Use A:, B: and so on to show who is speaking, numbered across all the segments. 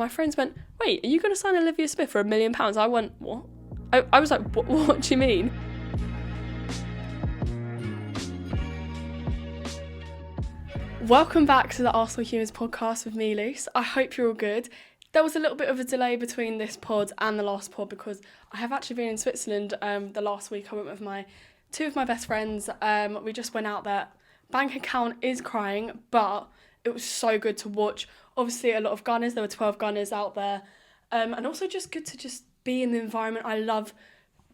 A: My friends went, wait, are you going to sign Olivia Smith for £1 million? I went, what? I was like, what do you mean? Welcome back to the Arsenal Humans podcast with me, Luce. I hope you're all good. There was a little bit of a delay between this pod and the last pod because I have actually been in Switzerland the last week. I went with two of my best friends. We just went out there. Bank account is crying, but it was so good to watch. Obviously, a lot of Gunners. There were 12 Gunners out there. And also just good to just be in the environment. I love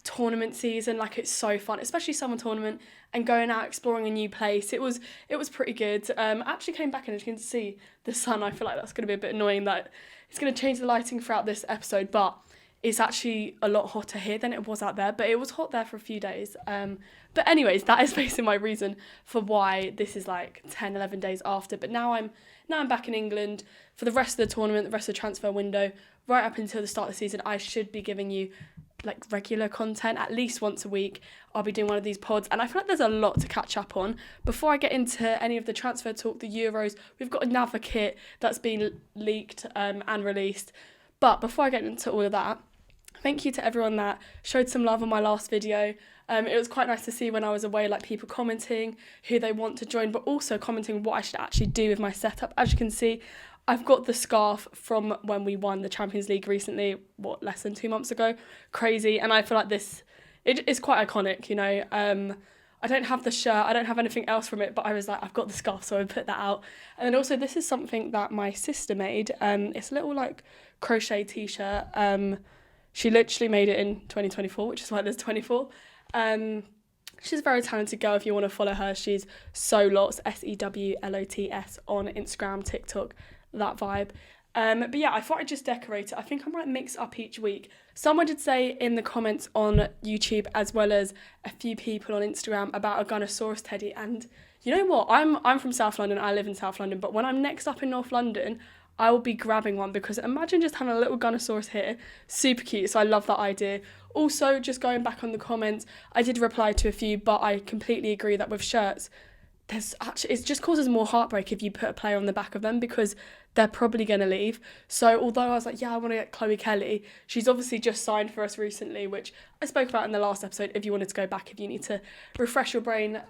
A: tournament season. Like, it's so fun, especially summer tournament and going out exploring a new place. It was pretty good. I actually came back and as you can see the sun. I feel like that's going to be a bit annoying that it's going to change the lighting throughout this episode, but it's actually a lot hotter here than it was out there, but it was hot there for a few days. But anyways, that is basically my reason for why this is like 10, 11 days after. But now I'm back in England for the rest of the tournament, the rest of the transfer window, right up until the start of the season. I should be giving you like regular content at least once a week. I'll be doing one of these pods, and I feel like there's a lot to catch up on. Before I get into any of the transfer talk, the Euros, we've got another kit that's been leaked and released. But before I get into all of that, thank you to everyone that showed some love on my last video. It was quite nice to see when I was away, like people commenting who they want to join, but also commenting what I should actually do with my setup. As you can see, I've got the scarf from when we won the Champions League recently, less than 2 months ago. Crazy. And I feel like it is quite iconic, you know. I don't have the shirt, I don't have anything else from it, but I was like, I've got the scarf, so I put that out. And then also, this is something that my sister made. It's a little like crochet t-shirt. She literally made it in 2024, which is why there's 24. She's a very talented girl. If you want to follow her, she's Sewlots, SEWLOTS on Instagram, TikTok, that vibe. But yeah, I thought I'd just decorate it. I think I might mix up each week. Someone did say in the comments on YouTube, as well as a few people on Instagram, about a Gunnosaurus teddy. And you know what? I'm from South London. I live in South London. But when I'm next up in North London, I will be grabbing one, because imagine just having a little Gunnosaurus here. Super cute. So I love that idea. Also, just going back on the comments, I did reply to a few, but I completely agree that with shirts, it just causes more heartbreak if you put a player on the back of them, because they're probably going to leave. So although I was like, yeah, I want to get Chloe Kelly, she's obviously just signed for us recently, which I spoke about in the last episode if you wanted to go back, if you need to refresh your brain.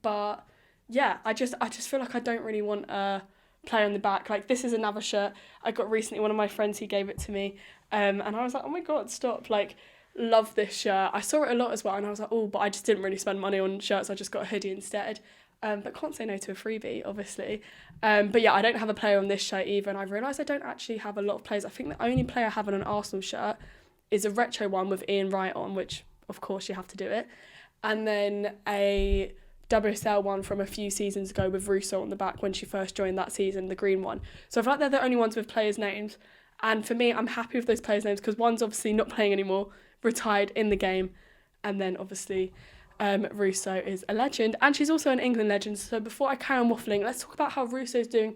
A: But yeah, I just feel like I don't really want a player on the back. Like, this is another shirt I got recently. One of my friends, he gave it to me. And I was like, oh my God, stop. Like, love this shirt. I saw it a lot as well, and I was like, oh, but I just didn't really spend money on shirts. I just got a hoodie instead. But can't say no to a freebie, obviously. But yeah, I don't have a player on this shirt either, and I've realised I don't actually have a lot of players. I think the only player I have on an Arsenal shirt is a retro one with Ian Wright on, which, of course, you have to do it. And then a WSL one from a few seasons ago with Russo on the back when she first joined that season, the green one. So I feel like they're the only ones with players' names. And for me, I'm happy with those players' names, because one's obviously not playing anymore, retired in the game. And then, obviously, Russo is a legend, and she's also an England legend. So before I carry on waffling, let's talk about how Russo's doing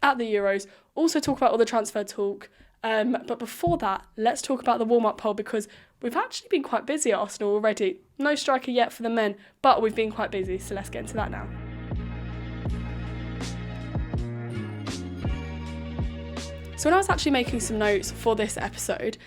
A: at the Euros. Also talk about all the transfer talk. But before that, let's talk about the warm-up poll, because we've actually been quite busy at Arsenal already. No striker yet for the men, but we've been quite busy, so let's get into that now. So when I was actually making some notes for this episode,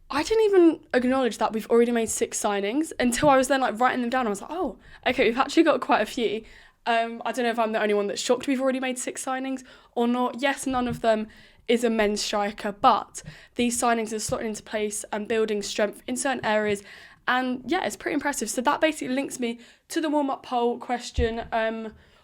A: I didn't even acknowledge that we've already made 6 signings until I was then like writing them down. I was like, oh, okay, we've actually got quite a few. I don't know if I'm the only one that's shocked we've already made 6 signings or not. Yes, none of them is a men's striker, but these signings are slotting into place and building strength in certain areas. And yeah, it's pretty impressive. So that basically links me to the warm-up poll question.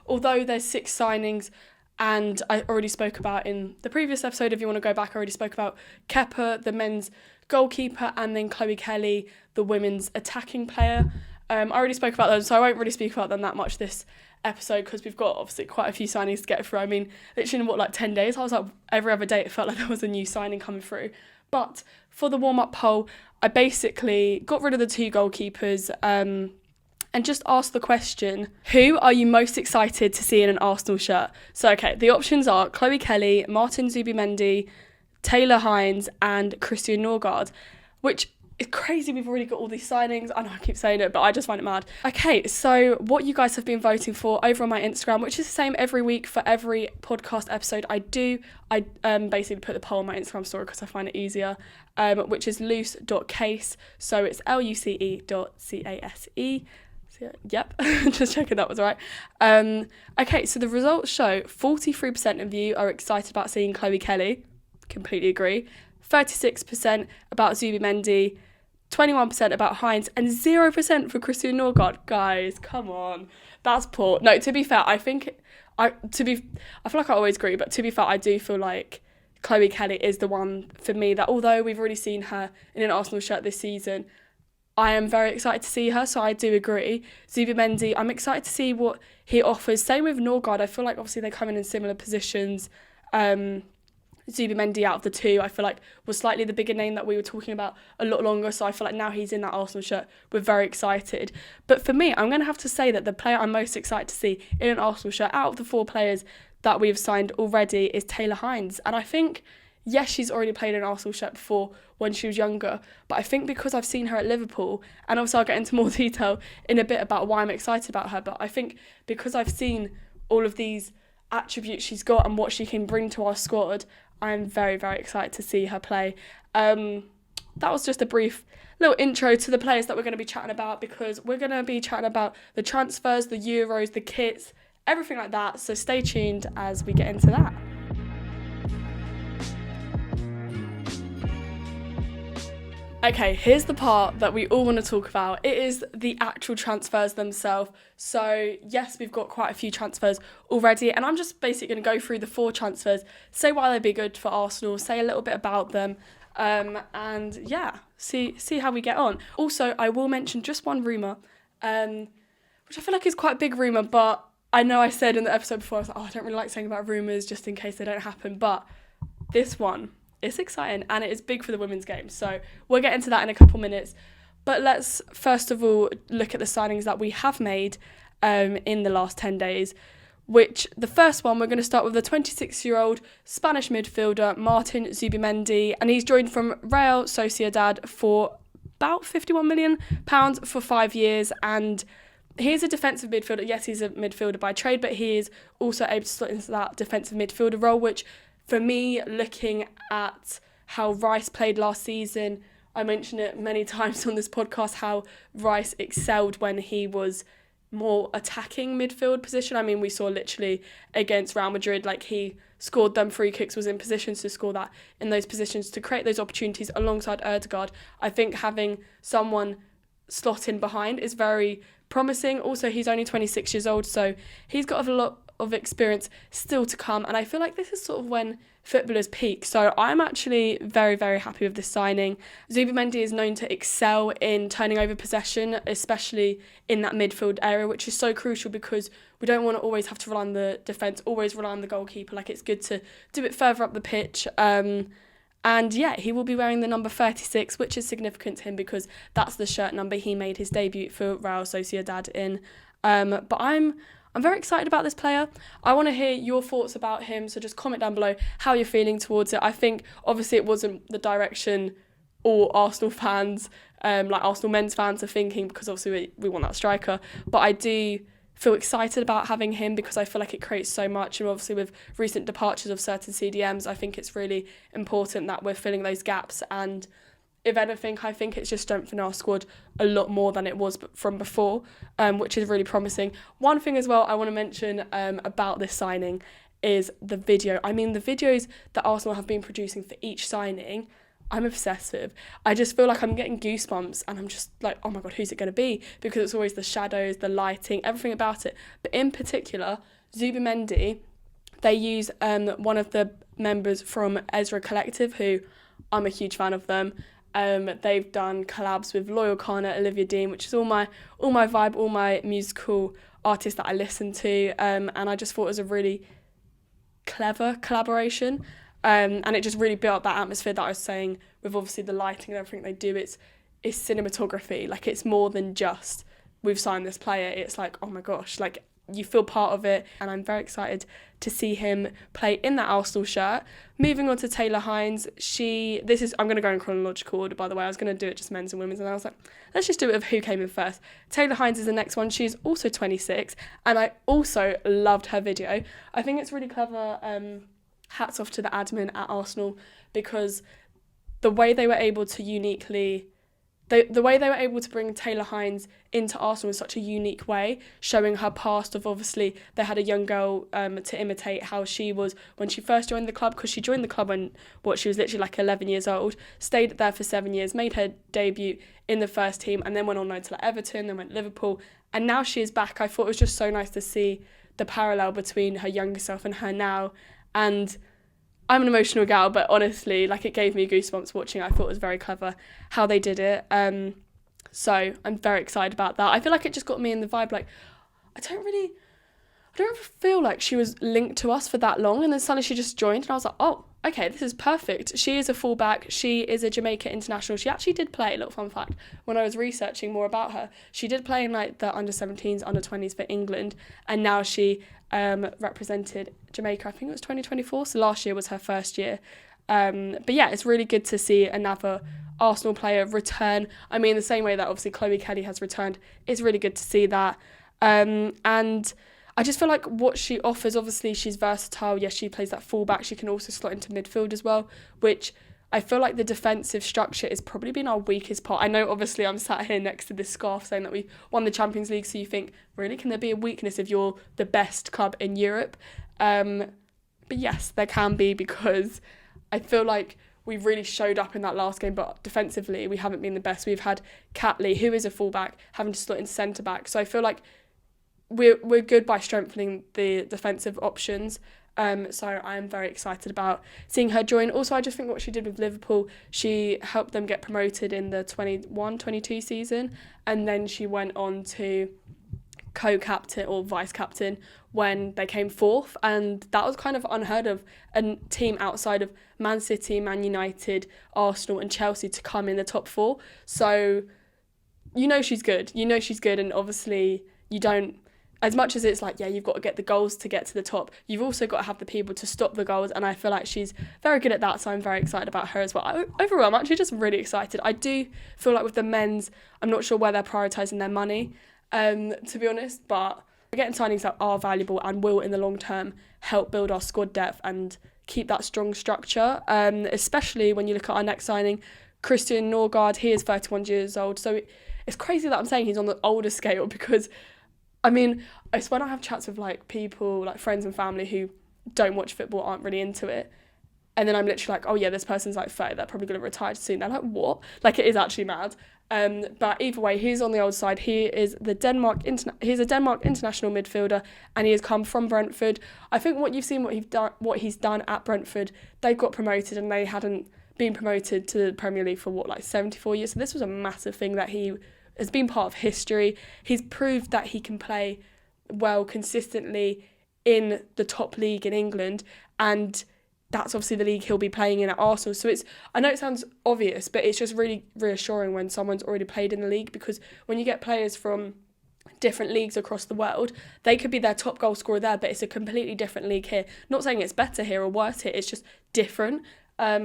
A: Although there's 6 signings, and I already spoke about in the previous episode, if you want to go back, I already spoke about Kepa, the men's goalkeeper, and then Chloe Kelly, the women's attacking player. I already spoke about them, so I won't really speak about them that much this episode, because we've got obviously quite a few signings to get through. I mean, literally in 10 days? I was like, every other day it felt like there was a new signing coming through. But for the warm-up poll, I basically got rid of the 2 goalkeepers and just asked the question, who are you most excited to see in an Arsenal shirt? So, okay, the options are Chloe Kelly, Martin Zubimendi, Taylor Hines and Christian Norgard, which it's crazy we've already got all these signings. I know I keep saying it, but I just find it mad. Okay, so what you guys have been voting for over on my Instagram, which is the same every week for every podcast episode I do, I basically put the poll on my Instagram story because I find it easier, which is luce.case. So it's luce.case. Yep, just checking that was right. Okay, so the results show 43% of you are excited about seeing Chloe Kelly. Completely agree. 36% about Zubimendi, 21% about Hines, and 0% for Christian Norgard. Guys, come on. That's poor. No, to be fair, I feel like I always agree, but to be fair, I do feel like Chloe Kelly is the one for me that, although we've already seen her in an Arsenal shirt this season, I am very excited to see her, so I do agree. Zubimendi, I'm excited to see what he offers. Same with Norgard. I feel like obviously they come in similar positions. Zubimendi out of the two, I feel like was slightly the bigger name that we were talking about a lot longer, so I feel like now he's in that Arsenal shirt, we're very excited. But for me, I'm going to have to say that the player I'm most excited to see in an Arsenal shirt out of the 4 players that we've signed already is Taylor Hines. And I think, yes, she's already played in an Arsenal shirt before when she was younger, but I think because I've seen her at Liverpool, and obviously I'll get into more detail in a bit about why I'm excited about her, but I think because I've seen all of these attributes she's got and what she can bring to our squad, I'm very, very excited to see her play. That was just a brief little intro to the players that we're going to be chatting about, because we're going to be chatting about the transfers, the Euros, the kits, everything like that. So stay tuned as we get into that. Okay, here's the part that we all want to talk about. It is the actual transfers themselves. So, yes, we've got quite a few transfers already, and I'm just basically going to go through the 4 transfers, say why they'd be good for Arsenal, say a little bit about them, and yeah, see how we get on. Also, I will mention just one rumour, which I feel like is quite a big rumour, but I know I said in the episode before, I was like, I don't really like saying about rumours just in case they don't happen, but this one, it's exciting and it is big for the women's game. So we'll get into that in a couple minutes. But let's first of all look at the signings that we have made in the last 10 days, which the first one, we're going to start with the 26-year-old Spanish midfielder Martin Zubimendi, and he's joined from Real Sociedad for about £51 million for 5 years, and he's a defensive midfielder. Yes, he's a midfielder by trade, but he is also able to slot into that defensive midfielder role, which for me, looking at how Rice played last season, I mentioned it many times on this podcast, how Rice excelled when he was more attacking midfield position. I mean, we saw literally against Real Madrid, like he scored them free kicks, was in positions to score that in those positions to create those opportunities alongside Erdegaard. I think having someone slot in behind is very promising. Also, he's only 26 years old, so he's got a lot of experience still to come, and I feel like this is sort of when footballers peak. So I'm actually very, very happy with this signing. Zubimendi is known to excel in turning over possession, especially in that midfield area, which is so crucial because we don't want to always have to rely on the defence, always rely on the goalkeeper. Like, it's good to do it further up the pitch. And yeah, he will be wearing the number 36, which is significant to him because that's the shirt number he made his debut for Real Sociedad in. But I'm very excited about this player. I want to hear your thoughts about him, so just comment down below how you're feeling towards it. I think, obviously, it wasn't the direction all Arsenal fans, like Arsenal men's fans, are thinking, because obviously we want that striker. But I do feel excited about having him because I feel like it creates so much, and obviously with recent departures of certain CDMs, I think it's really important that we're filling those gaps, and if anything, I think it's just strengthened our squad a lot more than it was from before, which is really promising. One thing as well I want to mention about this signing is the video. I mean, the videos that Arsenal have been producing for each signing, I'm obsessed with. I just feel like I'm getting goosebumps, and I'm just like, oh my God, who's it going to be? Because it's always the shadows, the lighting, everything about it. But in particular, Zubimendi, they use one of the members from Ezra Collective, who I'm a huge fan of them. They've done collabs with Loyal Kana, Olivia Dean, which is all my vibe, all my musical artists that I listen to, and I just thought it was a really clever collaboration, and it just really built up that atmosphere that I was saying with obviously the lighting and everything they do. It's cinematography, like it's more than just we've signed this player. It's like, oh my gosh, like you feel part of it, and I'm very excited to see him play in that Arsenal shirt. Moving on to Taylor Hines, I'm going to go in chronological order, by the way. I was going to do it just men's and women's, and I was like, let's just do it of who came in first. Taylor Hines is the next one. She's also 26, and I also loved her video. I think it's really clever. Hats off to the admin at Arsenal, because the way they were able to bring Taylor Hines into Arsenal in such a unique way, showing her past of, obviously, they had a young girl to imitate how she was when she first joined the club, because she joined the club when, she was literally like 11 years old, stayed there for 7 years, made her debut in the first team, and then went on loan to Everton, then went to Liverpool, and now she is back. I thought it was just so nice to see the parallel between her younger self and her now, and I'm an emotional gal, but honestly, like, it gave me goosebumps watching. I thought it was very clever how they did it. So I'm very excited about that. I feel like it just got me in the vibe. Like, I don't feel like she was linked to us for that long, and then suddenly she just joined, and I was like, oh, okay, this is perfect. She is a fullback. She is a Jamaica international. She actually did play, a little fun fact, when I was researching more about her. She did play in like the under-17s, under-20s for England, and now she represented Jamaica, I think it was 2024, so last year was her first year. But yeah, it's really good to see another Arsenal player return. I mean, the same way that obviously Chloe Kelly has returned, it's really good to see that. And I just feel like what she offers, obviously she's versatile. Yes, she plays that fullback. She can also slot into midfield as well, which I feel like the defensive structure has probably been our weakest part. I know, obviously, I'm sat here next to this scarf saying that we won the Champions League, so you think, really, can there be a weakness if you're the best club in Europe? But yes, there can be, because I feel like we really showed up in that last game, but defensively we haven't been the best. We've had Catley, who is a fullback, having to slot in centre-back. So I feel like we're good by strengthening the defensive options. So I am very excited about seeing her join. Also, I just think what she did with Liverpool, she helped them get promoted in the 21-22 season, and then she went on to co-captain or vice-captain when they came fourth, and that was kind of unheard of, a team outside of Man City, Man United, Arsenal and Chelsea to come in the top four. So she's good. And obviously you don't, as much as it's like, yeah, you've got to get the goals to get to the top, you've also got to have the people to stop the goals, and I feel like she's very good at that, so I'm very excited about her as well. Overall, I'm actually just really excited. I do feel like with the men's, I'm not sure where they're prioritising their money, to be honest, but we're getting signings that are valuable and will, in the long term, help build our squad depth and keep that strong structure, especially when you look at our next signing, Christian Norgard. He is 31 years old, so it's crazy that I'm saying he's on the older scale, because I mean, I swear I have chats with like people, like friends and family who don't watch football, aren't really into it. And then I'm literally like, oh yeah, this person's like 30, they're probably going to retire soon. They're like, what? Like, it is actually mad. But either way, he's on the old side. He is he's a Denmark international midfielder, and he has come from Brentford. I think what you've seen, what he's done at Brentford, they've got promoted, and they hadn't been promoted to the Premier League for 74 years. So this was a massive thing that he has been part of history. He's proved that he can play well consistently in the top league in England, and that's obviously the league he'll be playing in at Arsenal. So I know it sounds obvious, but it's just really reassuring when someone's already played in the league, because when you get players from different leagues across the world, they could be their top goal scorer there, but it's a completely different league here. Not saying it's better here or worse here, it's just different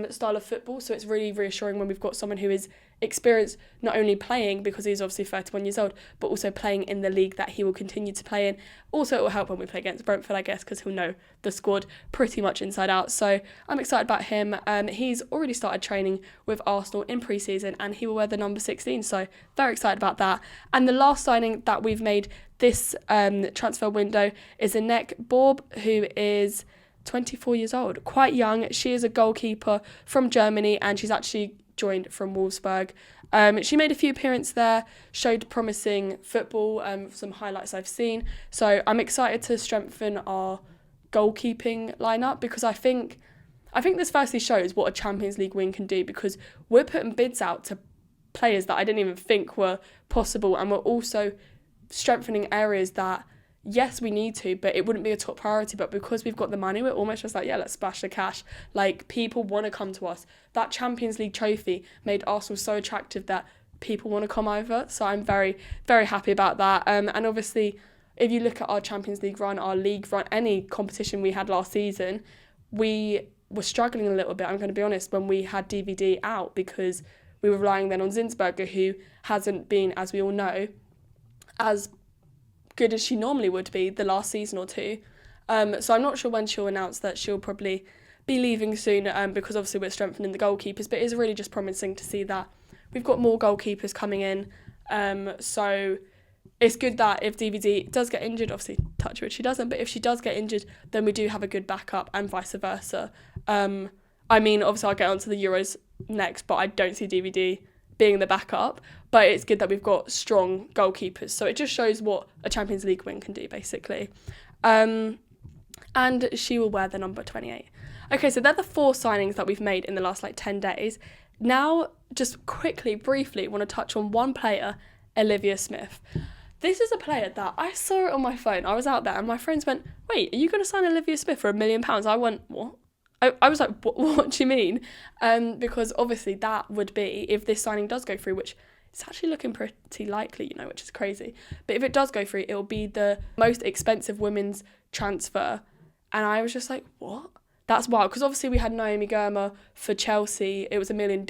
A: style of football. So it's really reassuring when we've got someone who is experienced, not only playing, because he's obviously 31 years old, but also playing in the league that he will continue to play in. Also, it will help when we play against Brentford, I guess, because he'll know the squad pretty much inside out. So I'm excited about him. He's already started training with Arsenal in pre-season, and he will wear the number 16. So very excited about that. And the last signing that we've made this transfer window is Anek Borb, who is 24 years old, quite young. She is a goalkeeper from Germany, and she's actually joined from Wolfsburg. She made a few appearances there, showed promising football, some highlights I've seen. So I'm excited to strengthen our goalkeeping lineup, because I think this firstly shows what a Champions League win can do, because we're putting bids out to players that I didn't even think were possible, and we're also strengthening areas that, yes, we need to, but it wouldn't be a top priority. But because we've got the money, we're almost just like, yeah, let's splash the cash. Like, people want to come to us. That Champions League trophy made Arsenal so attractive that people want to come over. So I'm very, very happy about that. And obviously, if you look at our Champions League run, our league run, any competition we had last season, we were struggling a little bit, I'm going to be honest, when we had DVD out, because we were relying then on Zinsberger, who hasn't been, as we all know, as good as she normally would be the last season or two. So I'm not sure when she'll announce that she'll probably be leaving soon, because obviously we're strengthening the goalkeepers, but it's really just promising to see that we've got more goalkeepers coming in. So it's good that if DVD does get injured, obviously touch wood she doesn't, but if she does get injured, then we do have a good backup, and vice versa. I mean, obviously I'll get onto the Euros next, but I don't see DVD being the backup, but it's good that we've got strong goalkeepers, so it just shows what a Champions League win can do, basically. And she will wear the number 28. Okay, so they're the 4 signings that we've made in the last 10 days. Now, just quickly, briefly, want to touch on one player, Olivia Smith. This is a player that I saw it on my phone. I was out there and my friends went, wait, are you going to sign Olivia Smith for £1 million? I went, what? I was like, what do you mean? Because obviously that would be, if this signing does go through, which it's actually looking pretty likely, which is crazy. But if it does go through, it'll be the most expensive women's transfer. And I was just like, what? That's wild, because obviously we had Naomi Girma for Chelsea. It was $1 million.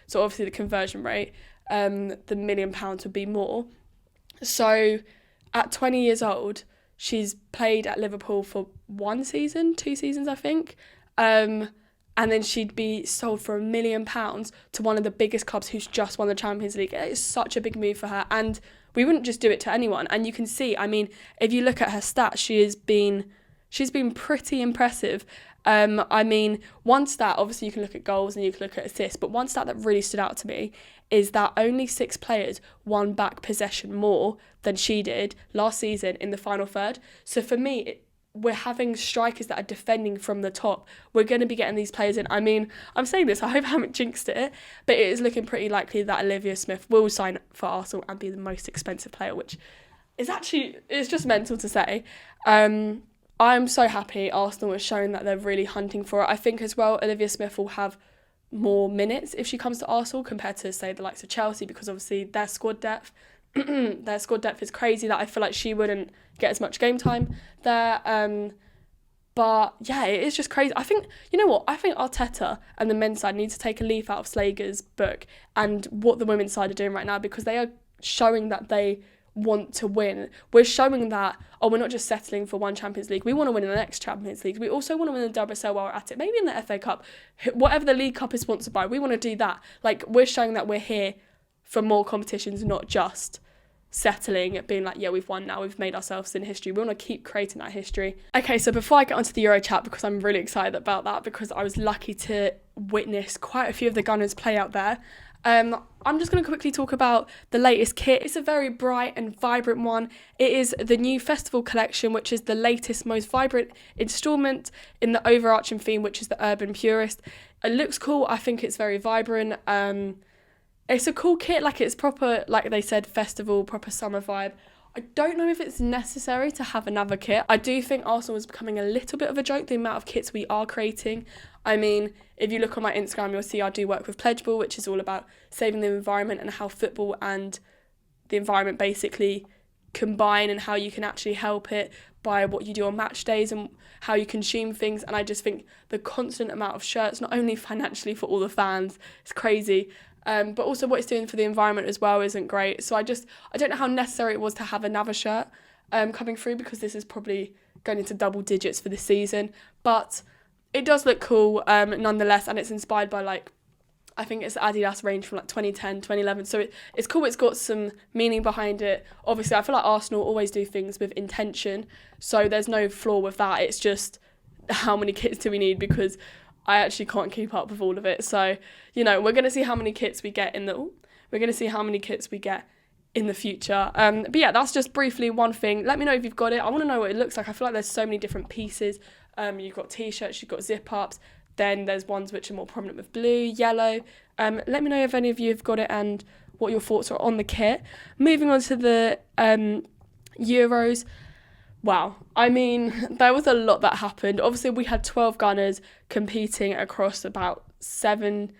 A: So obviously the conversion rate, the £1 million would be more. So at 20 years old, she's played at Liverpool for 2 seasons, I think. And then she'd be sold for £1 million to one of the biggest clubs who's just won the Champions League. It is such a big move for her. And we wouldn't just do it to anyone. And you can see, I mean, if you look at her stats, she's been pretty impressive. I mean, one stat, obviously you can look at goals and you can look at assists, but one stat that really stood out to me is that only 6 players won back possession more than she did last season in the final third. So for me, we're having strikers that are defending from the top. We're going to be getting these players in. I mean, I'm saying this, I hope I haven't jinxed it, but it is looking pretty likely that Olivia Smith will sign for Arsenal and be the most expensive player, which is actually, it's just mental to say. I'm so happy Arsenal has shown that they're really hunting for it. I think as well, Olivia Smith will have more minutes if she comes to Arsenal compared to, say, the likes of Chelsea, because obviously their squad depth is crazy, that I feel like she wouldn't get as much game time there. But yeah, it is just crazy. I think, you know what, I think Arteta and the men's side need to take a leaf out of Slager's book and what the women's side are doing right now, because they are showing that they want to win. We're showing that, we're not just settling for one Champions League. We want to win in the next Champions League. We also want to win the WSL while we're at it. Maybe in the FA Cup. Whatever the League Cup is sponsored by, we want to do that. We're showing that we're here for more competitions, not just settling, being like, yeah, we've won now, we've made ourselves in history. We want to keep creating that history. Okay, so before I get onto the Euro chat, because I'm really excited about that, because I was lucky to witness quite a few of the Gunners play out there, I'm just going to quickly talk about the latest kit. It's a very bright and vibrant one. It is the new Festival collection, which is the latest, most vibrant instalment in the overarching theme, which is the Urban Purist. It looks cool. I think it's very vibrant. It's a cool kit, it's proper, like they said, festival, proper summer vibe. I don't know if it's necessary to have another kit. I do think Arsenal is becoming a little bit of a joke, the amount of kits we are creating. I mean, if you look on my Instagram, you'll see I do work with Pledgeable, which is all about saving the environment and how football and the environment basically combine, and how you can actually help it by what you do on match days and how you consume things. And I just think the constant amount of shirts, not only financially for all the fans, it's crazy, but also what it's doing for the environment as well isn't great. So I don't know how necessary it was to have another shirt coming through, because this is probably going into double digits for this season. But it does look cool nonetheless, and it's inspired by I think it's the Adidas range from 2010, 2011. So it's cool, it's got some meaning behind it. Obviously, I feel like Arsenal always do things with intention, so there's no flaw with that. It's just how many kits do we need, because I actually can't keep up with all of it. So, we're going to see how many kits we get in the future. But yeah, that's just briefly one thing. Let me know if you've got it. I want to know what it looks like. I feel like there's so many different pieces. You've got t-shirts, you've got zip-ups. Then there's ones which are more prominent with blue, yellow. Let me know if any of you have got it and what your thoughts are on the kit. Moving on to the Euros. Wow, I mean, there was a lot that happened. Obviously, we had 12 Gunners competing across about seven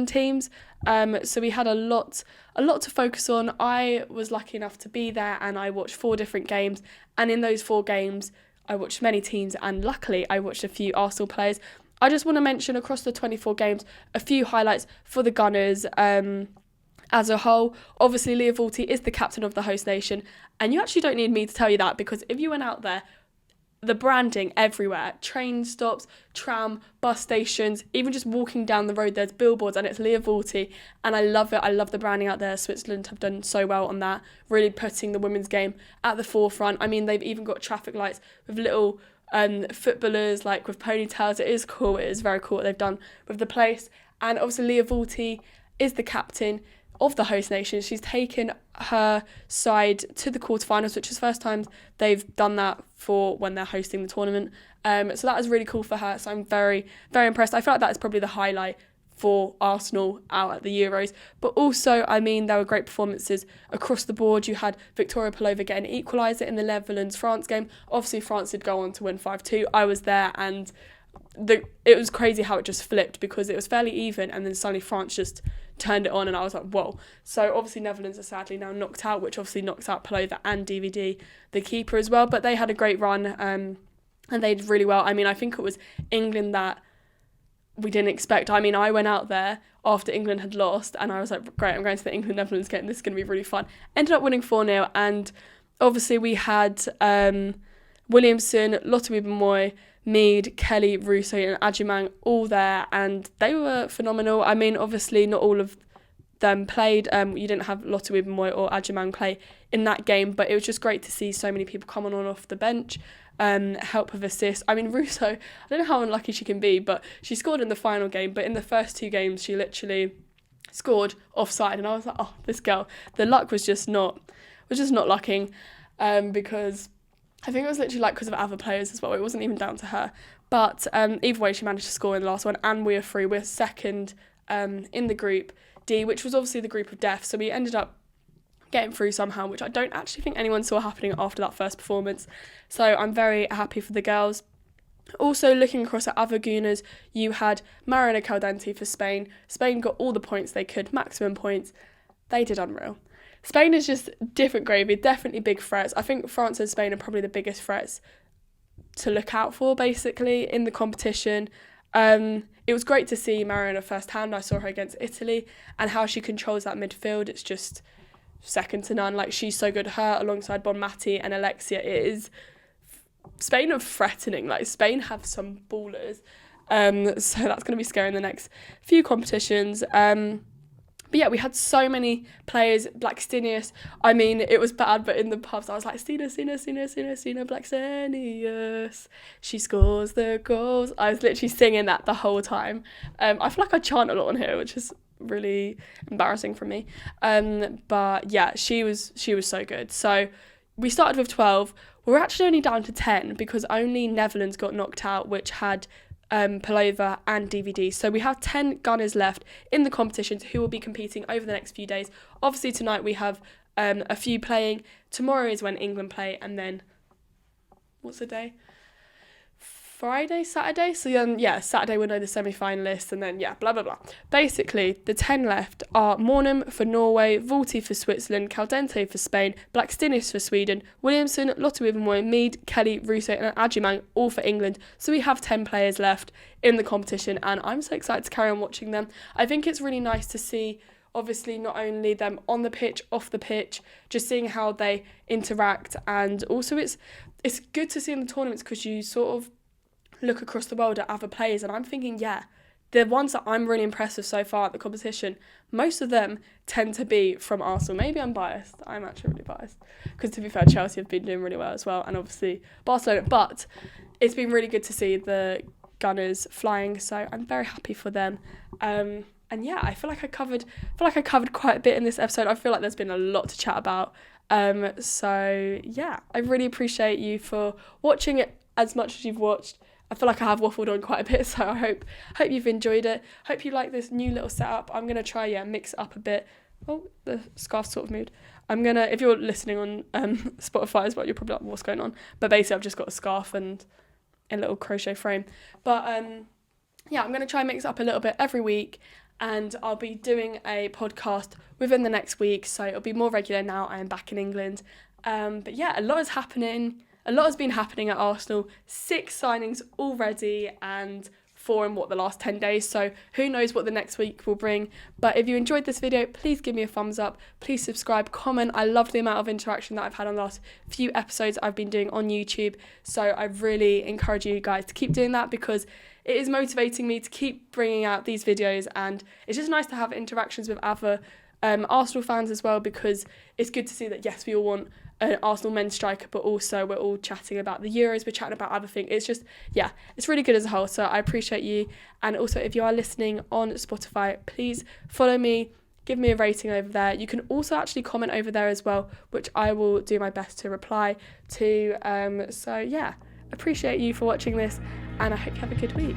A: teams. So we had a lot to focus on. I was lucky enough to be there, and I watched 4 different games. And in those 4 games, I watched many teams, and luckily I watched a few Arsenal players. I just want to mention across the 24 games a few highlights for the Gunners as a whole. Obviously, Leah Vulty is the captain of the host nation, and you actually don't need me to tell you that, because if you went out there, the branding everywhere, train stops, tram, bus stations, even just walking down the road, there's billboards, and it's Leah Vulty, and I love it. I love the branding out there. Switzerland have done so well on that, really putting the women's game at the forefront. I mean, they've even got traffic lights with little footballers, like with ponytails. It is cool. It is very cool what they've done with the place. And obviously Leah Vulty is the captain of the host nation. She's taken her side to the quarterfinals, which is the first time they've done that for when they're hosting the tournament. So that is really cool for her. So I'm very, very impressed. I feel like that is probably the highlight for Arsenal out at the Euros. But also, I mean, there were great performances across the board. You had Victoria Pelova get an equaliser in the Netherlands-France game. Obviously, France did go on to win 5-2. I was there, and it was crazy how it just flipped, because it was fairly even, and then suddenly France just turned it on, and I was like, whoa. So obviously Netherlands are sadly now knocked out, which obviously knocks out Pelova and DVD, the keeper, as well. But they had a great run, and they did really well. I mean, I think it was England that we didn't expect. I mean, I went out there after England had lost, and I was like, great, I'm going to the England-Netherlands game. This is going to be really fun. Ended up winning 4-0, and obviously we had Williamson, Lotte Wiebenmoy, Mead, Kelly, Russo and Adjumang all there, and they were phenomenal. I mean, obviously not all of them played. You didn't have Lotte Wiebenmoy or Adjumang play in that game, but it was just great to see so many people coming on off the bench, help with assists. I mean, Russo, I don't know how unlucky she can be, but she scored in the final game, but in the first 2 games she literally scored offside, and I was like, oh, this girl, the luck was just not lucking, because I think it was literally because of other players as well. It wasn't even down to her. But either way, she managed to score in the last one, and we are through. We're second in the group D, which was obviously the group of death. So we ended up getting through somehow, which I don't actually think anyone saw happening after that first performance. So I'm very happy for the girls. Also, looking across at other Gooners, you had Mariana Caldente for Spain. Spain got all the points they could, maximum points. They did unreal. Spain is just different gravy, definitely big threats. I think France and Spain are probably the biggest threats to look out for, basically, in the competition. It was great to see Mariana firsthand. I saw her against Italy, and how she controls that midfield. It's just second to none. Like, she's so good. Her alongside Bonmati and Alexia is... Spain are threatening. Like, Spain have some ballers. So that's going to be scary in the next few competitions. But yeah, we had so many players. Blackstenius, I mean, it was bad, but in the pubs I was like, Stina, Blackstenius. She scores the goals. I was literally singing that the whole time. I feel like I chant a lot on here, which is really embarrassing for me. But yeah, she was so good. So we started with 12. We're actually only down to 10 because only Netherlands got knocked out, which had Pelova and DVD. So we have 10 Gunners left in the competitions who will be competing over the next few days. Obviously tonight we have a few playing. Tomorrow is when England play, and then what's the day? Friday, Saturday? So yeah, Saturday we'll know the semi-finalists, and then yeah, blah, blah, blah. Basically, the 10 left are Mornham for Norway, Vulty for Switzerland, Caldente for Spain, Blackstenius for Sweden, Williamson, Lotte Wiebenmoy, Mead, Kelly, Russo and Adjumang all for England. So we have 10 players left in the competition, and I'm so excited to carry on watching them. I think it's really nice to see, obviously, not only them on the pitch, off the pitch, just seeing how they interact, and also it's good to see in the tournaments because you sort of look across the world at other players, and I'm thinking, yeah, the ones that I'm really impressed with so far at the competition, most of them tend to be from Arsenal. Maybe I'm biased. I'm actually really biased because, to be fair, Chelsea have been doing really well as well, and obviously Barcelona. But it's been really good to see the Gunners flying, so I'm very happy for them. And yeah, I feel like I covered quite a bit in this episode. I feel like there's been a lot to chat about. So yeah, I really appreciate you for watching it as much as you've watched. I feel like I have waffled on quite a bit, so I hope you've enjoyed it. Hope you like this new little setup. I'm going to try, mix it up a bit. Oh, the scarf sort of moved. I'm going to, if you're listening on Spotify as well, you're probably like, what's going on? But basically, I've just got a scarf and a little crochet frame. But yeah, I'm going to try and mix it up a little bit every week, and I'll be doing a podcast within the next week, so it'll be more regular now I am back in England. But yeah, a lot is happening. A lot has been happening at Arsenal. 6 signings already, and 4 in the last 10 days, so who knows what the next week will bring. But if you enjoyed this video, please give me a thumbs up, please subscribe, comment. I loved the amount of interaction that I've had on the last few episodes I've been doing on YouTube, so I really encourage you guys to keep doing that, because it is motivating me to keep bringing out these videos, and it's just nice to have interactions with other Arsenal fans as well, because it's good to see that, yes, we all want an Arsenal men's striker, but also we're all chatting about the Euros, we're chatting about other things. It's just, yeah, it's really good as a whole, so I appreciate you. And also, if you are listening on Spotify, please follow me, give me a rating over there. You can also actually comment over there as well, which I will do my best to reply to. So yeah, appreciate you for watching this, and I hope you have a good week.